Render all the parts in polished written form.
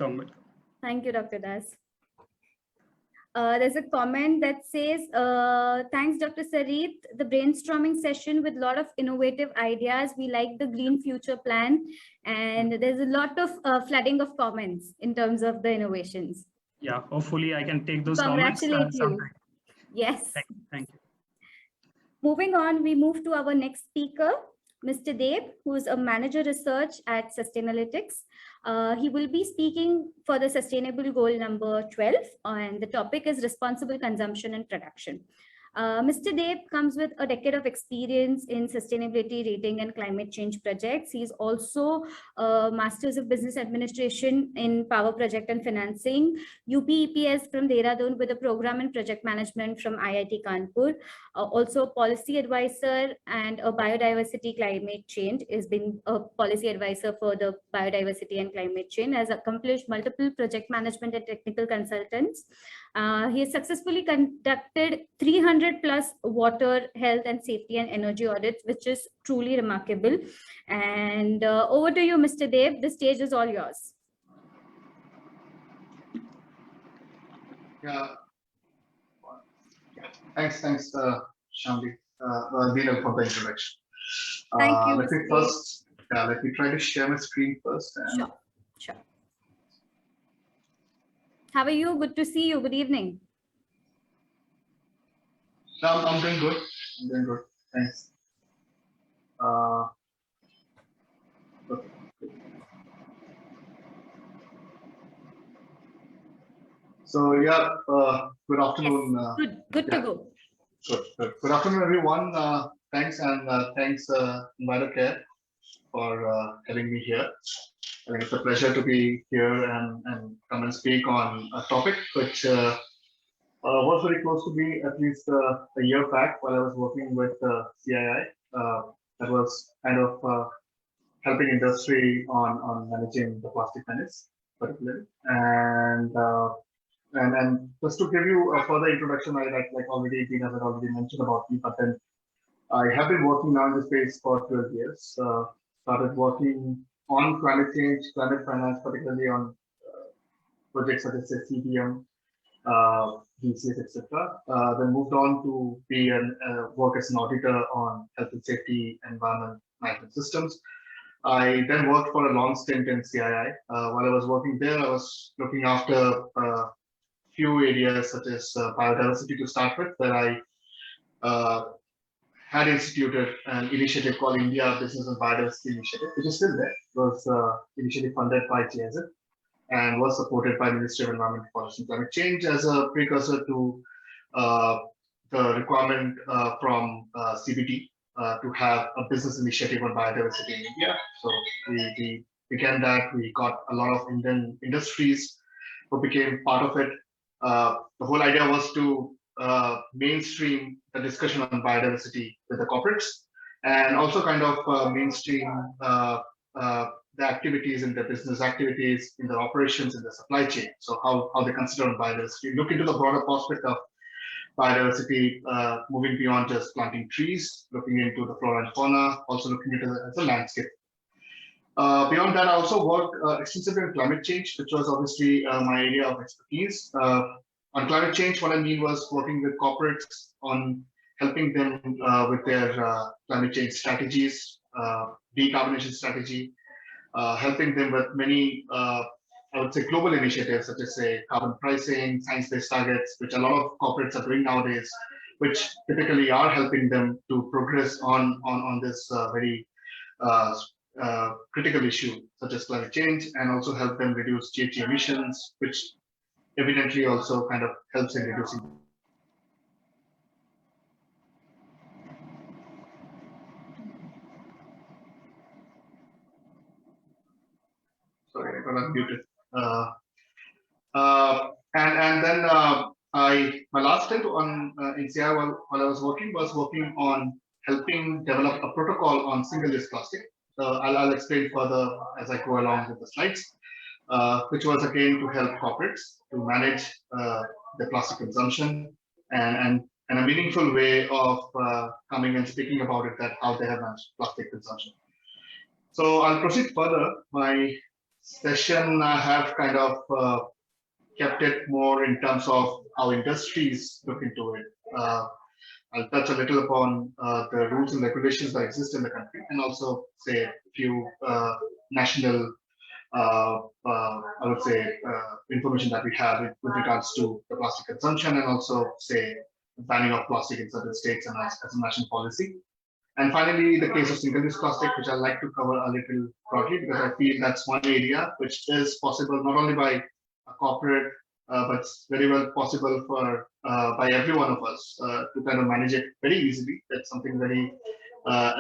welcome. Thank you, Dr. Das. There's a comment that says, thanks, Dr. Sarit, the brainstorming session with a lot of innovative ideas. We like the Green Future Plan. And there's a lot of flooding of comments in terms of the innovations. Yeah, hopefully I can take those Congratulate comments. you. Yes. Thank you. Moving on, we move to our next speaker, Mr. Deb, who is a manager research at Sustainalytics. He will be speaking for the sustainable goal number 12, and the topic is responsible consumption and production. Mr. Deb comes with a decade of experience in sustainability rating and climate change projects. He's also a Masters of Business Administration in Power Project and Financing, UP-EPS from Dehradun with a program in project management from IIT Kanpur. Also a policy advisor and a biodiversity climate change. Has been a policy advisor for the biodiversity and climate change, has accomplished multiple project management and technical consultants. He has successfully conducted 300 plus water, health and safety and energy audits, which is truly remarkable. And over to you, Mr. Deb. The stage is all yours. Yeah. Thanks, Shamli, Dina, for the introduction. Thank you. Let me try to share my screen first. And... Sure. How are you? Good to see you. Good evening. I'm doing good. Thanks. Okay. So yeah, good afternoon. Yes, good to go. Good afternoon, everyone. Thanks EnviroCare for having me here. I think it's a pleasure to be here and come and speak on a topic which was very close to me at least a year back while I was working with CII. That was kind of helping industry on managing the plastic menace, particularly. And just to give you a further introduction, I like already Dina had already mentioned about me, but then I have been working now in this space for 12 years. Started working on climate change, climate finance, particularly on projects such as CDM, DCS, etc. Then moved on to be work as an auditor on health and safety environment management systems. I then worked for a long stint in CII. While I was working there, I was looking after a few areas such as biodiversity to start with, where I had instituted an initiative called India Business and Biodiversity Initiative, which is still there. It was initially funded by GIZ and was supported by Ministry of Environment, Forest and Climate Change as a precursor to the requirement from CBT to have a business initiative on biodiversity in India. So we began that. We got a lot of Indian industries who became part of it. The whole idea was to mainstream the discussion on biodiversity with the corporates, and also kind of mainstream the activities in their business activities, in their operations, in the supply chain. So how they consider biodiversity, look into the broader prospect of biodiversity, moving beyond just planting trees, looking into the flora and fauna, also looking into it as a landscape. Beyond that, I also worked extensively on climate change, which was obviously my area of expertise. On climate change, what I mean was working with corporates on helping them with their climate change strategies, decarbonization strategy, helping them with many, I would say, global initiatives such as, say, carbon pricing, science-based targets, which a lot of corporates are doing nowadays, which typically are helping them to progress on this very critical issue, such as climate change, and also help them reduce GHG emissions, which evidently also kind of helps in reducing. Sorry, I got unmuted. And then my last stint on in CI while I was working on helping develop a protocol on single-use plastic. I'll explain further as I go along with the slides, which was again to help corporates to manage the plastic consumption and a meaningful way of coming and speaking about it, that how they have managed plastic consumption. So I'll proceed further. My session, I have kind of kept it more in terms of how industries look into it. I'll touch a little upon the rules and regulations that exist in the country, and also say a few national, I would say, information that we have with regards to the plastic consumption, and also say banning of plastic in certain states and as a national policy. And finally, the case of single-use plastic, which I like to cover a little broadly, because I feel that's one area which is possible not only by a corporate, but it's very well possible for by every one of us to kind of manage it very easily. That's something very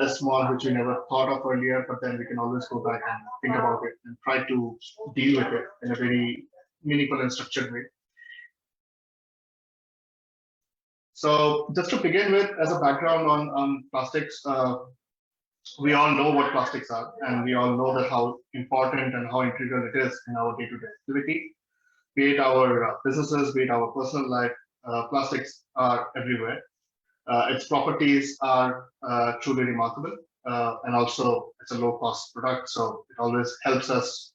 small, which we never thought of earlier, but then we can always go back and think about it and try to deal with it in a very meaningful and structured way. So just to begin with, as a background on plastics, we all know what plastics are, and we all know that how important and how integral it is in our day-to-day activity. Be it our businesses, be it our personal life, plastics are everywhere. Its properties are truly remarkable, and also it's a low-cost product, so it always helps us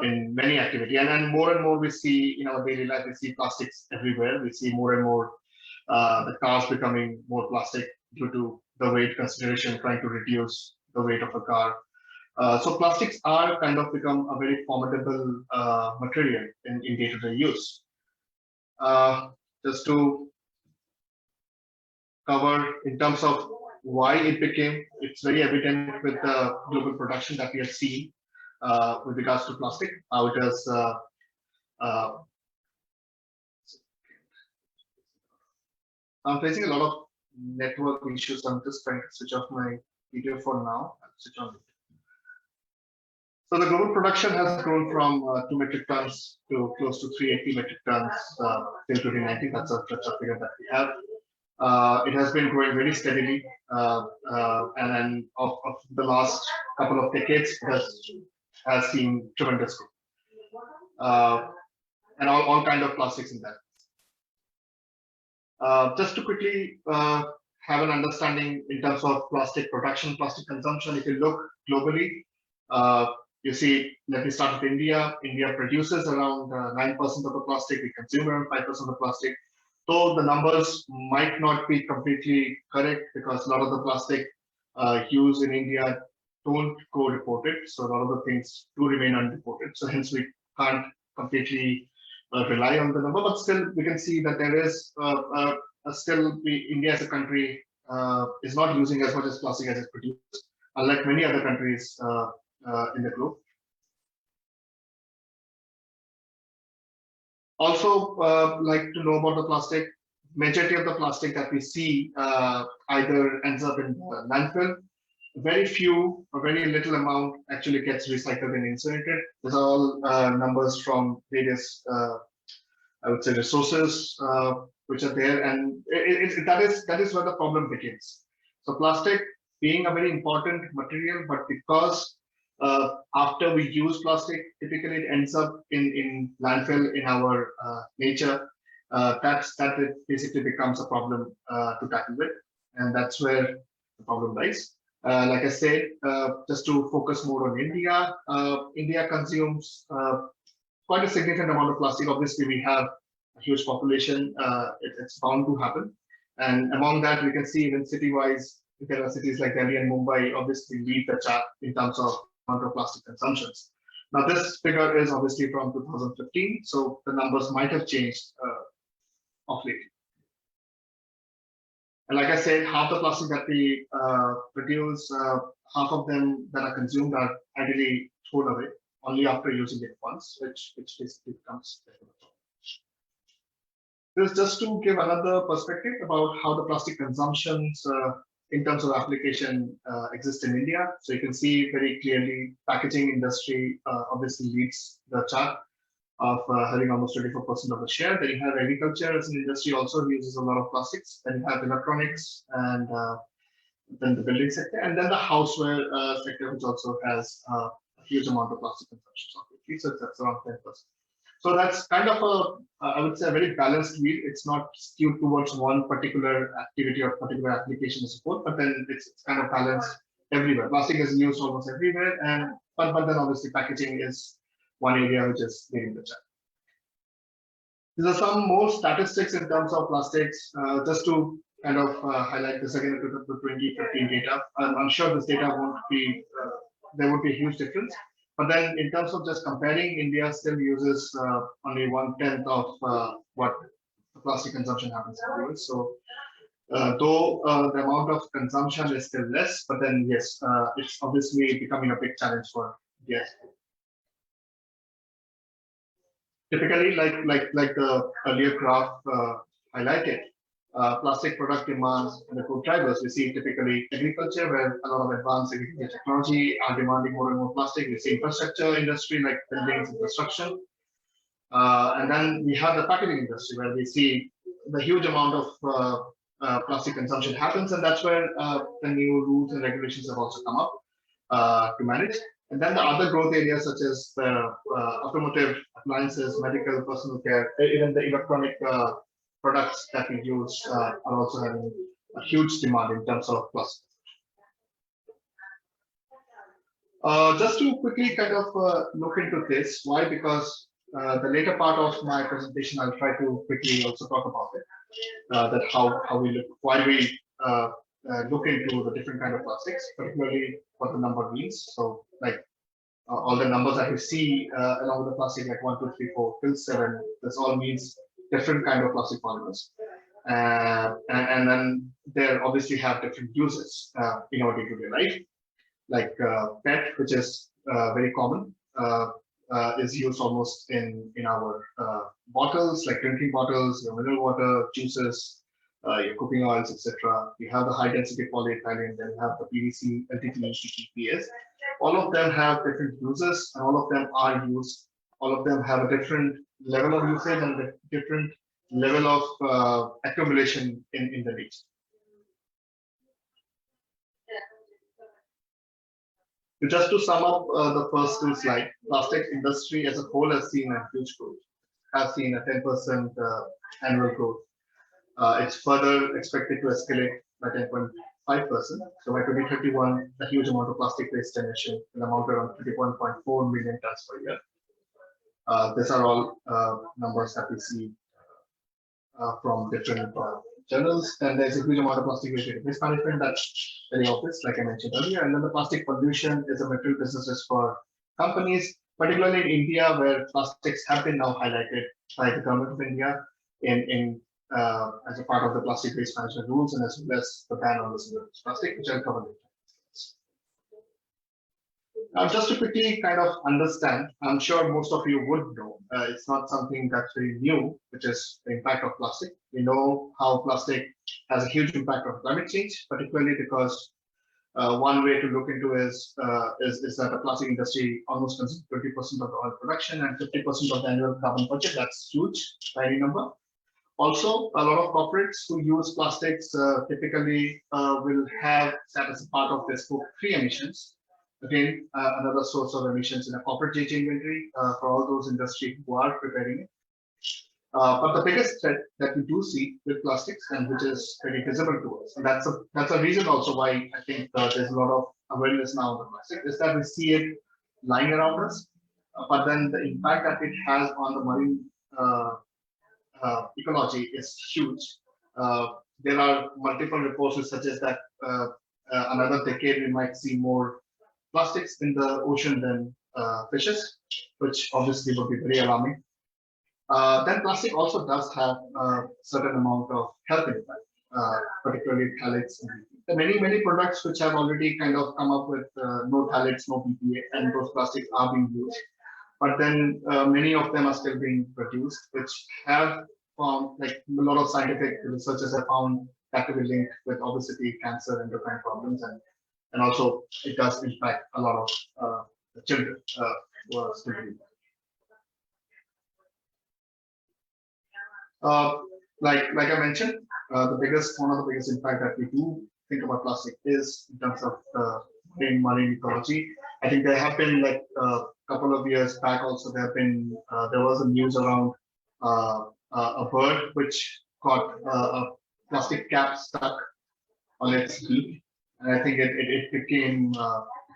in many activity. And then more and more we see in our daily life, we see plastics everywhere. We see more and more the cars becoming more plastic due to the weight consideration, trying to reduce the weight of a car. So plastics are kind of become a very formidable material in day-to-day use. Just to cover in terms of why it became, it's very evident with the global production that we have seen with regards to plastic, how it has I'm facing a lot of network issues. I'm just trying to switch off my video for now. I'll switch on it. So the global production has grown from 2 metric tons to close to 380 metric tons till 2019. That's a figure that we have. It has been growing very steadily, and then of the last couple of decades, it has seen tremendous growth, and all kind of plastics in that. Just to quickly have an understanding in terms of plastic production, plastic consumption, if you look globally, you see, let me start with India. India produces around 9% of the plastic, we consume around 5% of the plastic. So the numbers might not be completely correct because a lot of the plastic used in India don't go reported. So a lot of the things do remain unreported. So hence we can't completely rely on the number, but still we can see that there is still India as a country is not using as much as plastic as it produces, unlike many other countries in the globe. Also, like to know about the plastic. Majority of the plastic that we see either ends up in landfill. Very few, or very little amount actually gets recycled and incinerated. These are all numbers from various, I would say, resources which are there, and that is where the problem begins. So plastic being a very important material, but because after we use plastic, typically it ends up in landfill in our nature. That it basically becomes a problem to tackle with, and that's where the problem lies. Like I said, just to focus more on India, India consumes quite a significant amount of plastic. Obviously, we have a huge population. It's bound to happen. And among that, we can see even city-wise, there are cities like Delhi and Mumbai obviously lead the chart in terms of amount of plastic consumptions. Now, this figure is obviously from 2015, so the numbers might have changed of late. And like I said, half the plastic that we produce, half of them that are consumed are ideally thrown away only after using it once, which basically becomes. This is just to give another perspective about how the plastic consumptions in terms of application exist in India. So you can see very clearly packaging industry obviously leads the chart of having almost 24% of the share. Then you have agriculture as an industry also uses a lot of plastics. Then you have electronics, and then the building sector, and then the houseware sector, which also has a huge amount of plastic consumption. So that's around 10%. So that's kind of a, I would say, a very balanced wheel. It's not skewed towards one particular activity or particular application as a whole, but then it's kind of balanced everywhere. Plastic is used almost everywhere, and but then obviously packaging is one area which is leading the charge. These are some more statistics in terms of plastics, just to kind of highlight this again to the 2015 data. I'm sure this data won't be, there would be a huge difference. But then in terms of just comparing, India still uses only 1/10 of what the plastic consumption happens in the US. So though the amount of consumption is still less, but then yes, it's obviously becoming a big challenge for India. Typically, like the earlier graph highlighted, plastic product demands and the growth drivers. We see typically agriculture, where a lot of advanced agricultural technology are demanding more and more plastic. We see infrastructure industry like buildings and construction. And then we have the packaging industry, where we see the huge amount of plastic consumption happens, and that's where the new rules and regulations have also come up to manage. And then the other growth areas such as the automotive, appliances, medical, personal care, even the electronic products that we use are also having a huge demand in terms of plastic. Just to quickly kind of look into this, why? Because the later part of my presentation, I'll try to quickly also talk about it. That how we look, why we look into the different kind of plastics, particularly what the number means. So like all the numbers that you see along with the plastic, like 1, 2, 3, 4 till 7, this all means different kind of plastic polymers. And then they obviously have different uses in our day-to-day life, like PET, which is very common, is used almost in our bottles, like drinking bottles, your mineral water, juices, your cooking oils, etc. You have the high-density polyethylene, then you have the PVC, LDPE, PES. All of them have different uses, and all of them are used. All of them have a different level of usage and a different level of accumulation in the region. Just to sum up the first two slides, plastic industry as a whole has seen a huge growth, has seen a 10% annual growth. It's further expected to escalate by 10.5%. So by 2031, a huge amount of plastic waste emission will amount to around 31.4 million tons per year. These are all numbers that we see from different journals. And there's a huge amount of plastic waste management that's very obvious, like I mentioned earlier. And then the plastic pollution is a material business for companies, particularly in India, where plastics have been now highlighted by the government of India as a part of the plastic waste management rules, and as well as the ban on the single-use plastic, which I'll cover later. Now, just to quickly kind of understand, I'm sure most of you would know, it's not something that's very new, which is the impact of plastic. We know how plastic has a huge impact on climate change, particularly because one way to look into is that the plastic industry almost consumes 20% of the oil production and 50% of the annual carbon budget. That's huge by any number. Also, a lot of corporates who use plastics typically will have that as a part of their Scope 3 emissions. Again, another source of emissions in a corporate GHG inventory for all those industries who are preparing it. But the biggest threat that we do see with plastics, and which is very visible to us, and that's a reason also why I think there's a lot of awareness now on the plastic, is that we see it lying around us, but then the impact that it has on the marine ecology is huge. There are multiple reports which suggest that another decade we might see more plastics in the ocean than fishes, which obviously would be very alarming. Then plastic also does have a certain amount of health impact, particularly phthalates. There are many products which have already kind of come up with no phthalates, no BPA, and those plastics are being used. But then many of them are still being produced, which have found, like a lot of scientific researchers have found that to be linked with obesity, cancer, endocrine problems, and also it does impact a lot of children who are still living. Like I mentioned, one of the biggest impact that we do think about plastic is in terms of marine ecology. I think there have been like a couple of years back also there was a news around a bird which got a plastic cap stuck on its beak, and I think it became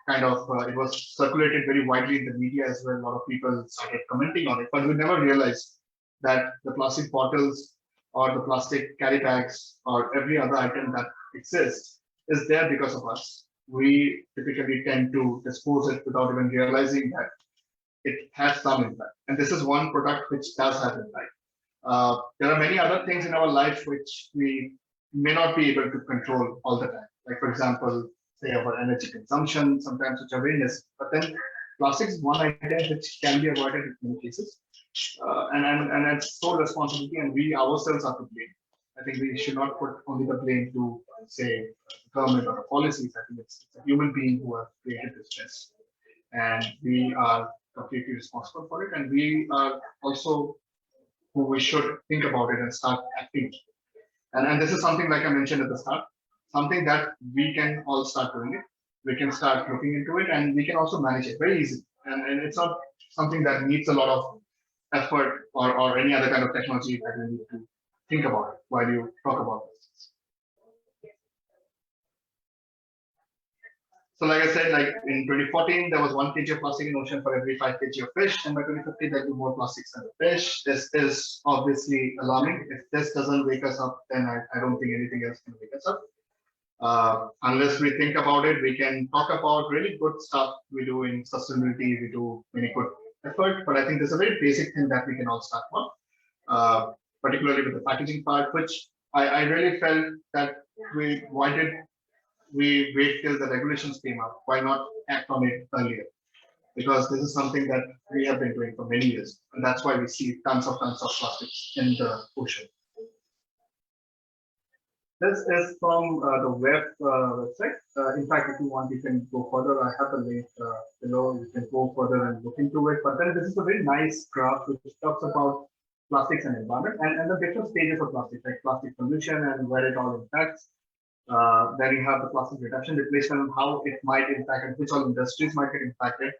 it was circulated very widely in the media as well. A lot of people started commenting on it, but we never realized that the plastic bottles or the plastic carry bags or every other item that exists is there because of us. We typically tend to dispose it without even realizing that it has some impact. And this is one product which does have impact. There are many other things in our life which we may not be able to control all the time. Like, for example, say our energy consumption, sometimes which are very necessary. But then plastic is one item which can be avoided in many cases. And it's sole responsibility, and we ourselves are to blame. I think we should not put only the blame to, say, government or the policies. I think it's a human being who have created this mess, and we are completely responsible for it. And we are also who we should think about it and start acting. And this is something, like I mentioned at the start, something that we can all start doing it. We can start looking into it, and we can also manage it very easily. And it's not something that needs a lot of effort or any other kind of technology that you need to think about it while you talk about this. So like I said, like in 2014, there was 1 kg of plastic in ocean for every 5 kg of fish. And by 2050, there'll be more plastics than the fish. This is obviously alarming. If this doesn't wake us up, then I don't think anything else can wake us up. Unless we think about it, we can talk about really good stuff we do in sustainability. We do many good effort, but I think there's a very basic thing that we can all start on, particularly with the packaging part, which I really felt that why did we wait till the regulations came up? Why not act on it earlier? Because this is something that we have been doing for many years, and that's why we see tons of plastics in the ocean. This is from the web website. In fact, if you want, you can go further. I have a link below. You can go further and look into it. But then this is a very nice graph which talks about plastics and environment and the different stages of plastic, like plastic pollution and where it all impacts. Then you have the plastic reduction, replacement, and how it might impact and which all industries might get impacted.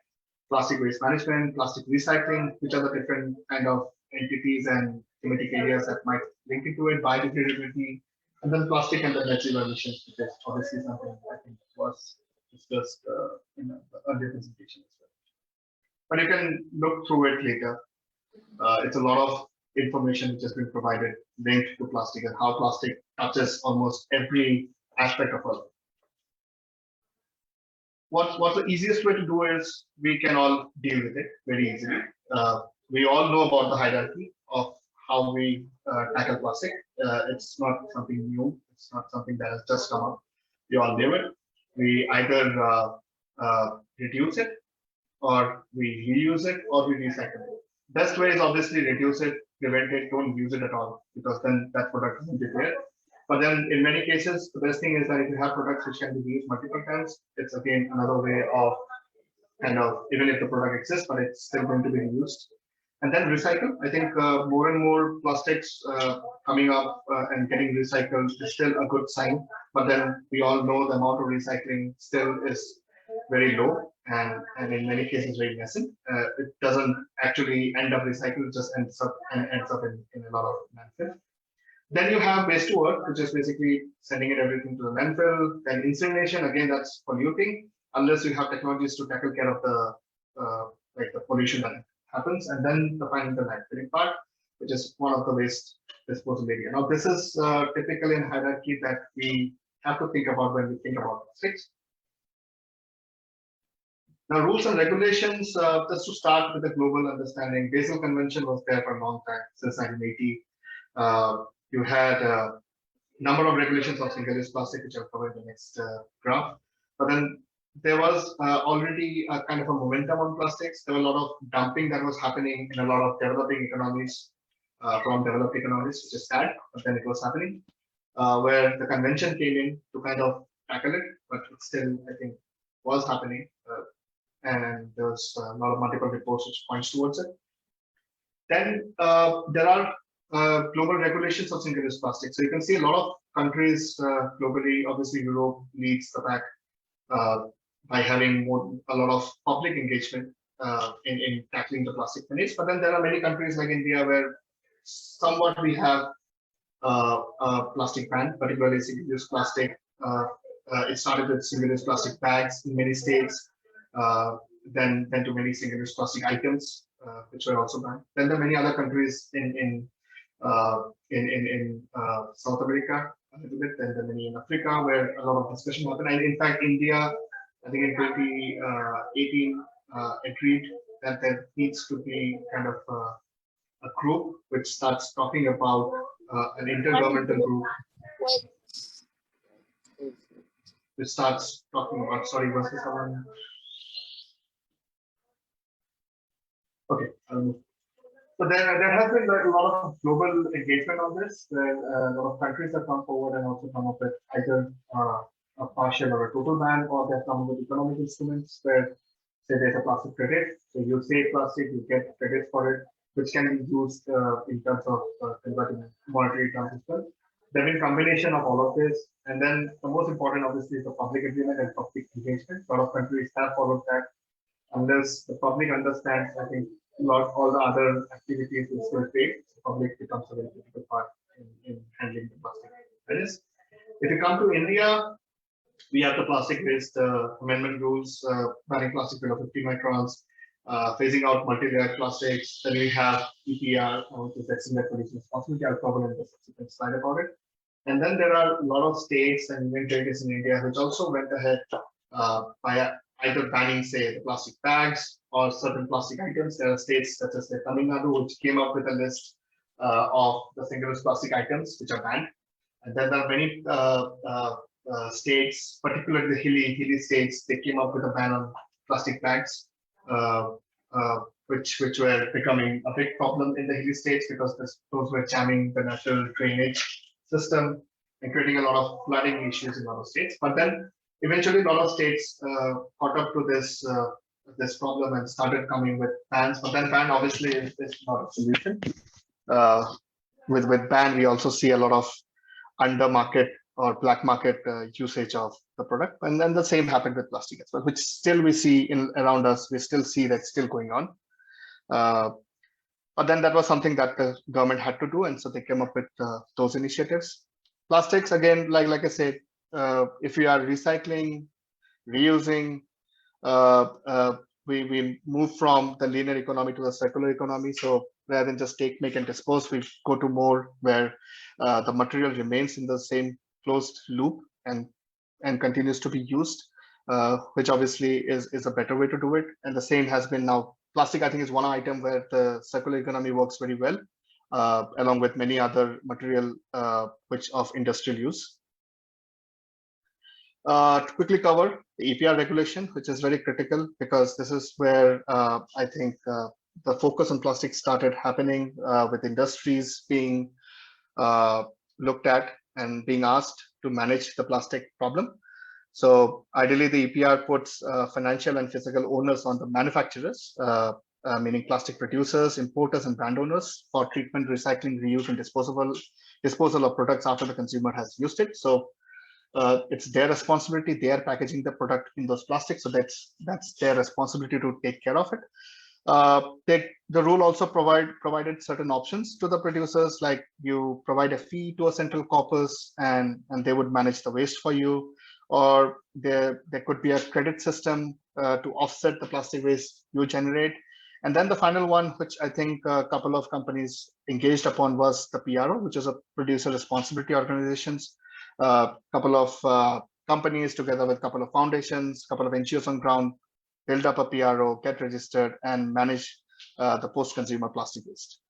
Plastic waste management, plastic recycling, which are the different kind of entities and thematic areas that might link into it, biodegradability, and then plastic and the net zero emissions, which is obviously something I think was discussed in the earlier presentation as well. But you can look through it later. It's a lot of information which has been provided linked to plastic and how plastic touches almost every aspect of our life. What's the easiest way to do is we can all deal with it very easily. We all know about the hierarchy of how we tackle plastic. It's not something new. It's not something that has just come up. We all knew it. We either reduce it, or we reuse it, or we recycle it. Best way is obviously reduce it, prevent it, don't use it at all, because then that product isn't there. But then in many cases, the best thing is that if you have products which can be used multiple times, it's again another way of kind of, even if the product exists, but it's still going to be used. And then recycle. I think more and more plastics coming up and getting recycled is still a good sign. But then we all know the amount of recycling still is very low and in many cases very nascent. It doesn't actually end up recycled, it just ends up in a lot of landfill. Then you have waste to earth, which is basically sending everything to the landfill. Then incineration, again, that's polluting, unless you have technologies to tackle care of the the pollution that happens. And then the final, the landfilling part, which is one of the waste disposal area. Now, this is typically in hierarchy that we have to think about when we think about plastics. Now, rules and regulations, just to start with a global understanding, Basel Convention was there for a long time, since 1980. You had a number of regulations of single-use plastic, which I'll cover in the next graph. But then there was already a kind of a momentum on plastics. There was a lot of dumping that was happening in a lot of developing economies, from developed economies, which is sad, but then it was happening, where the convention came in to kind of tackle it, but it still, I think, was happening. And there's a lot of multiple reports which points towards it. Then there are global regulations of single-use plastic. So you can see a lot of countries globally, obviously Europe leads the pack by having a lot of public engagement in tackling the plastic manage. But then there are many countries like India where somewhat we have a plastic ban, particularly single-use plastic. It started with single-use plastic bags in many states. than to many single-use plastic items, which were also banned. Then there are many other countries in South America a little bit, and then many in Africa where a lot of discussion happened. And in fact, India, I think in 2018, agreed that there needs to be kind of a group which starts talking about an intergovernmental group which starts talking about, sorry, was this someone? Okay. So there has been a lot of global engagement on this, where a lot of countries have come forward and also come up with either a partial or a total ban, or they've come up with economic instruments where, say, there's a plastic credit. So you save plastic, you get credits for it, which can be used in terms of converting monetary terms as well. There have been combination of all of this, and then the most important, obviously, is the public agreement and public engagement. A lot of countries have followed that. Unless the public understands, I think all the other activities will still fail. The public becomes a very critical part in handling the plastic menace. If you come to India, we have the plastic waste amendment rules, banning plastic below 50 microns, phasing out multi-layer plastics. Then we have EPR, which is extended pollution responsibility. I'll cover in the subsequent slide about it. And then there are a lot of states and even territories in India which also went ahead by either banning, say, the plastic bags or certain plastic items. There are states such as Tamil Nadu, which came up with a list of the single-use plastic items which are banned. And then there are many states, particularly the hilly states, they came up with a ban on plastic bags, which were becoming a big problem in the hilly states because those were jamming the natural drainage system and creating a lot of flooding issues in a lot of states. But then eventually, a lot of states caught up to this problem and started coming with bans. But then ban obviously is not a solution. With ban, we also see a lot of under market or black market usage of the product, and then the same happened with plastic as well, which still we see around us. We still see that still going on. But then that was something that the government had to do, and so they came up with those initiatives. Plastics, again, like I said, if we are recycling, reusing, we move from the linear economy to the circular economy. So rather than just take, make, and dispose, we go to more where the material remains in the same closed loop and continues to be used, which obviously is a better way to do it. And the same has been now. Plastic, I think, is one item where the circular economy works very well, along with many other material which of industrial use. To quickly cover the EPR regulation, which is very critical because this is where I think the focus on plastic started happening with industries being looked at and being asked to manage the plastic problem. So ideally, the EPR puts financial and physical owners on the manufacturers, meaning plastic producers, importers, and brand owners for treatment, recycling, reuse, and disposal of products after the consumer has used it. So it's their responsibility. They are packaging the product in those plastics, so that's their responsibility to take care of it. The rule also provided certain options to the producers, like you provide a fee to a central corpus, and they would manage the waste for you, or there could be a credit system to offset the plastic waste you generate. And then the final one, which I think a couple of companies engaged upon, was the PRO, which is a producer responsibility organizations. A couple of companies together with a couple of foundations, a couple of NGOs on ground, build up a PRO, get registered, and manage the post-consumer plastic waste.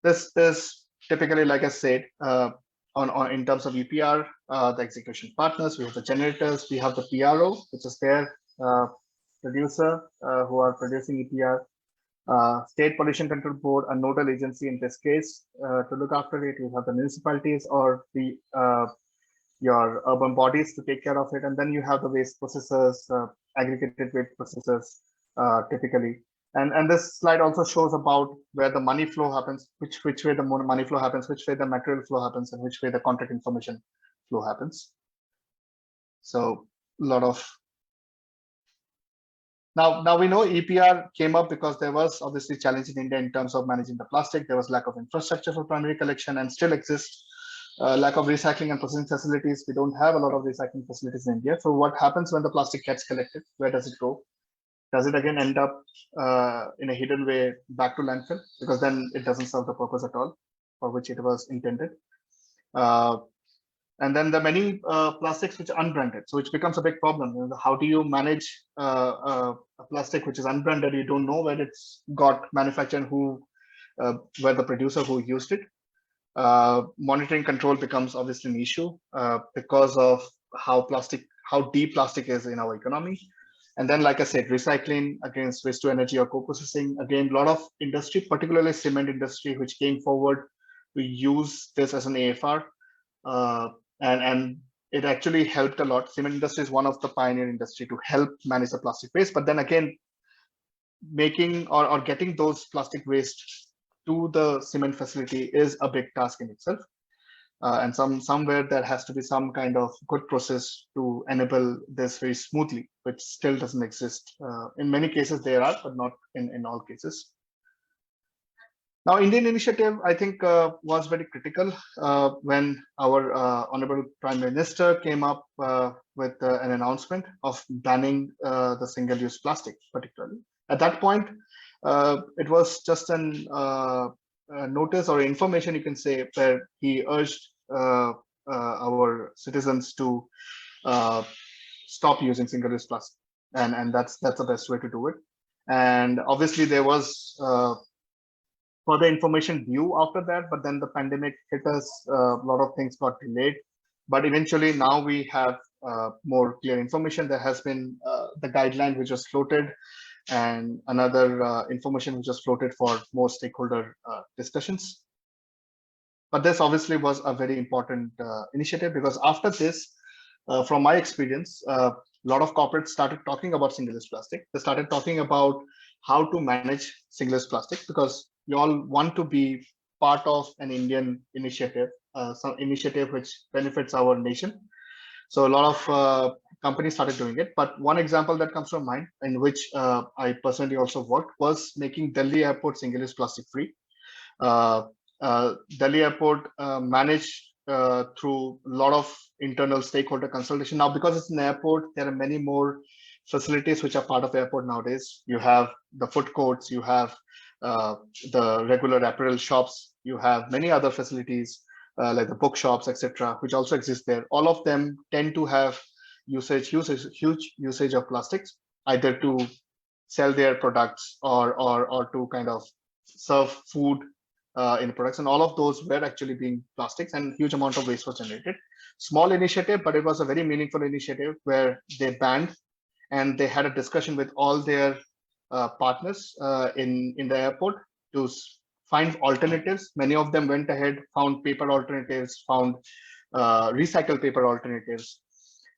This is typically, like I said, in terms of EPR, the execution partners, we have the generators, we have the PRO, which is their producer who are producing EPR. State Pollution Control Board, a nodal agency in this case to look after it. You have the municipalities or your urban bodies to take care of it, and then you have the waste processors, aggregated waste processors, typically. And this slide also shows about where the money flow happens, which way the money flow happens, which way the material flow happens, and which way the contact information flow happens. So a lot of now we know EPR came up because there was obviously challenge in India in terms of managing the plastic. There was lack of infrastructure for primary collection and still exists. lack of recycling and processing facilities. We don't have a lot of recycling facilities in India. So what happens when the plastic gets collected? Where does it go? Does it again end up in a hidden way back to landfill? Because then it doesn't serve the purpose at all for which it was intended. And then the many plastics which are unbranded, so which becomes a big problem. You know, how do you manage a plastic which is unbranded? You don't know where it's got manufactured, who, where the producer who used it. Monitoring control becomes obviously an issue because of how deep plastic is in our economy. And then, like I said, recycling against waste to energy or co-processing. Again, a lot of industry, particularly cement industry, which came forward to use this as an AFR. And it actually helped a lot. Cement industry is one of the pioneer industry to help manage the plastic waste. But then again, making or getting those plastic waste to the cement facility is a big task in itself. And somewhere there has to be some kind of good process to enable this very smoothly, which still doesn't exist. In many cases there are, but not in all cases. Now, Indian initiative, I think, was very critical when our Honorable Prime Minister came up with an announcement of banning the single-use plastic, particularly. At that point, it was just an notice or information, you can say, where he urged our citizens to stop using single-use plastic, and that's the best way to do it. And obviously, there was further information due after that, but then the pandemic hit us. A lot of things got delayed, but eventually now we have more clear information. There has been the guideline which was floated, and another information which was floated for more stakeholder discussions. But this obviously was a very important initiative, because after this, from my experience, a lot of corporates started talking about single-use plastic. They started talking about how to manage single-use plastic, because we all want to be part of an Indian initiative, some initiative which benefits our nation. So a lot of companies started doing it. But one example that comes to mind, in which I personally also worked, was making Delhi Airport single-use plastic free. Delhi Airport managed through a lot of internal stakeholder consultation. Now, because it's an airport, there are many more facilities which are part of the airport nowadays. You have the food courts, you have the regular apparel shops, you have many other facilities like the bookshops, etc., which also exist there. All of them tend to have huge usage of plastics, either to sell their products or to kind of serve food in products, and all of those were actually being plastics, and huge amount of waste was generated. Small initiative, but it was a very meaningful initiative where they banned, and they had a discussion with all their partners in the airport to find alternatives. Many of them went ahead, found paper alternatives, found recycled paper alternatives,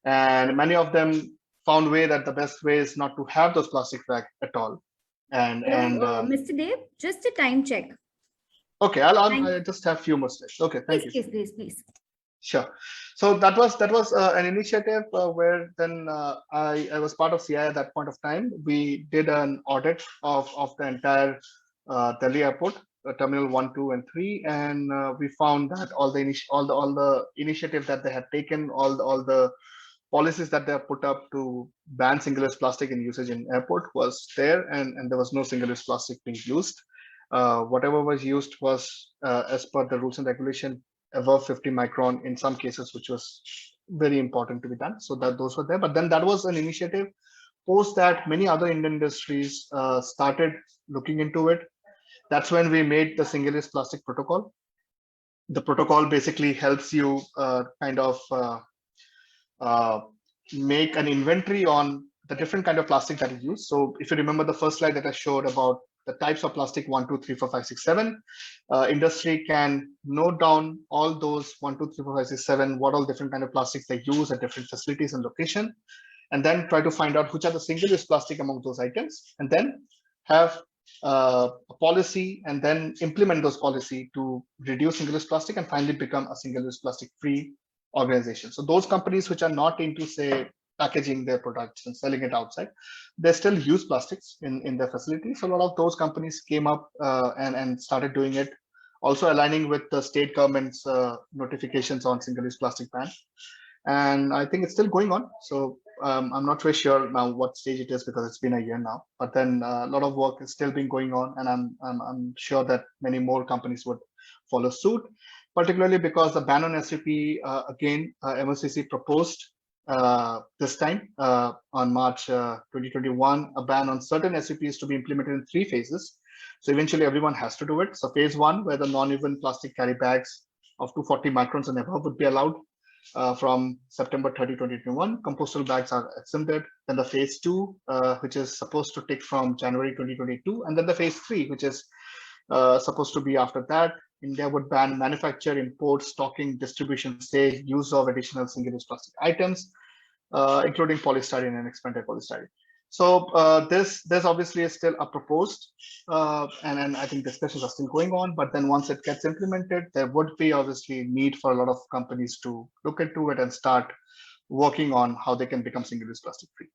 and many of them found way that the best way is not to have those plastic bags at all. And Mr. Dev, just a time check. Okay, I just have few more steps. Okay, thank you. Please. Sure. So that was an initiative where then I was part of CI at that point of time. We did an audit of the entire Delhi Airport, Terminal 1, 2, and 3, and we found that all the initiative that they had taken, all the policies that they have put up to ban single-use plastic in usage in airport was there, and there was no single-use plastic being used. Whatever was used was as per the rules and regulation above 50 micron in some cases, which was very important to be done. So that those were there. But then that was an initiative. Post that, many other Indian industries started looking into it. That's when we made the single-use plastic protocol. The protocol basically helps you kind of make an inventory on the different kind of plastic that you use. So if you remember the first slide that I showed about the types of plastic 1, 2, 3, 4, 5, 6, 7, industry can note down all those 1, 2, 3, 4, 5, 6, 7, what all different kind of plastics they use at different facilities and location, and then try to find out which are the single-use plastic among those items, and then have a policy and then implement those policy to reduce single-use plastic and finally become a single-use plastic free organization. So those companies which are not into, say, packaging their products and selling it outside, they still use plastics in their facilities. So a lot of those companies came up and started doing it also aligning with the state government's notifications on single-use plastic ban. And I think it's still going on. So I'm not very sure now what stage it is because it's been a year now. But then a lot of work is still been going on, and I'm sure that many more companies would follow suit, particularly because the ban on SUP again, MOCC proposed this time on March 2021, a ban on certain SUPs to be implemented in 3 phases. So eventually everyone has to do it. So phase 1, where the non-woven plastic carry bags of 240 microns and above would be allowed from September 30, 2021. Compostable bags are exempted. Then the phase 2, which is supposed to take from January 2022. And then the phase 3, which is supposed to be after that. India would ban manufacture, import, stocking, distribution, sale, use of additional single-use plastic items, including polystyrene and expanded polystyrene. So this obviously is still a proposed, and I think discussions are still going on. But then once it gets implemented, there would be obviously need for a lot of companies to look into it and start working on how they can become single-use plastic free.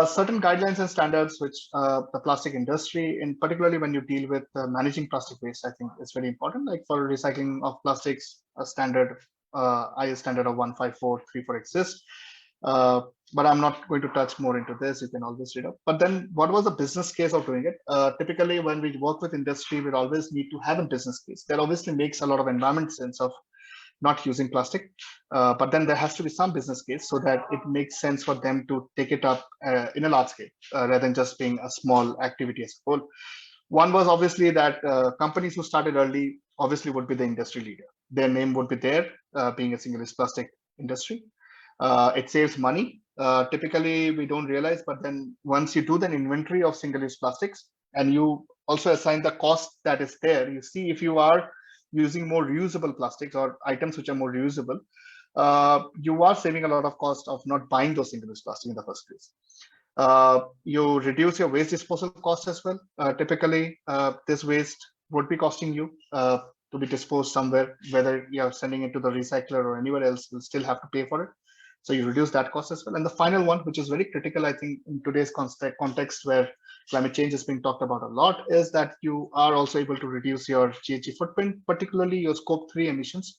Certain guidelines and standards which the plastic industry, in particularly when you deal with managing plastic waste, I think is very important. Like for recycling of plastics, a standard IS standard of 15434 exists. But I'm not going to touch more into this. You can always read up. But then what was the business case of doing it? Typically, when we work with industry, we always need to have a business case. That obviously makes a lot of environment sense of not using plastic. But then there has to be some business case so that it makes sense for them to take it up in a large scale rather than just being a small activity as a whole. One was obviously that companies who started early obviously would be the industry leader. Their name would be there, being a single-use plastic industry. It saves money. Typically, we don't realize, but then once you do the inventory of single-use plastics and you also assign the cost that is there, you see if you are using more reusable plastics or items which are more reusable, you are saving a lot of cost of not buying those single-use plastic in the first place. You reduce your waste disposal cost as well. Typically, this waste would be costing you to be disposed somewhere, whether you are sending it to the recycler or anywhere else, you'll still have to pay for it. So you reduce that cost as well. And the final one, which is very critical, I think, in today's context where climate change is being talked about a lot, is that you are also able to reduce your GHG footprint, particularly your scope 3 emissions,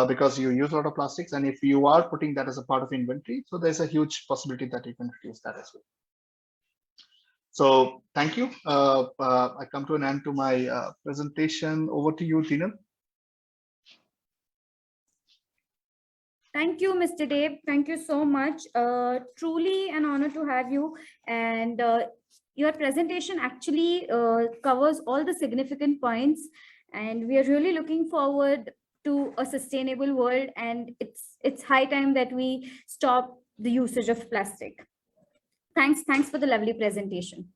because you use a lot of plastics. And if you are putting that as a part of inventory, so there's a huge possibility that you can reduce that as well. So thank you. I come to an end to my presentation. Over to you, Tina. Thank you, Mr. Deb. Thank you so much. Truly an honor to have you. And your presentation actually covers all the significant points. And we are really looking forward to a sustainable world. And it's high time that we stop the usage of plastic. Thanks for the lovely presentation.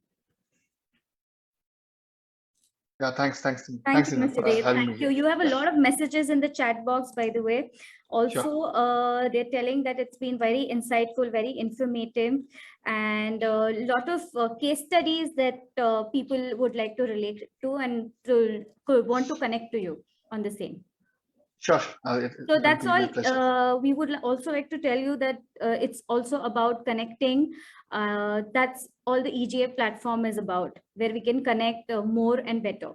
Yeah, thanks, Mr. Deb. Thank you. You have a lot of messages in the chat box, by the way. Also, sure. They're telling that it's been very insightful, very informative, and a lot of case studies that people would like to relate to and want to connect to you on the same. Sure. So that's all. We would also like to tell you that it's also about connecting. That's all the EGF platform is about, where we can connect more and better.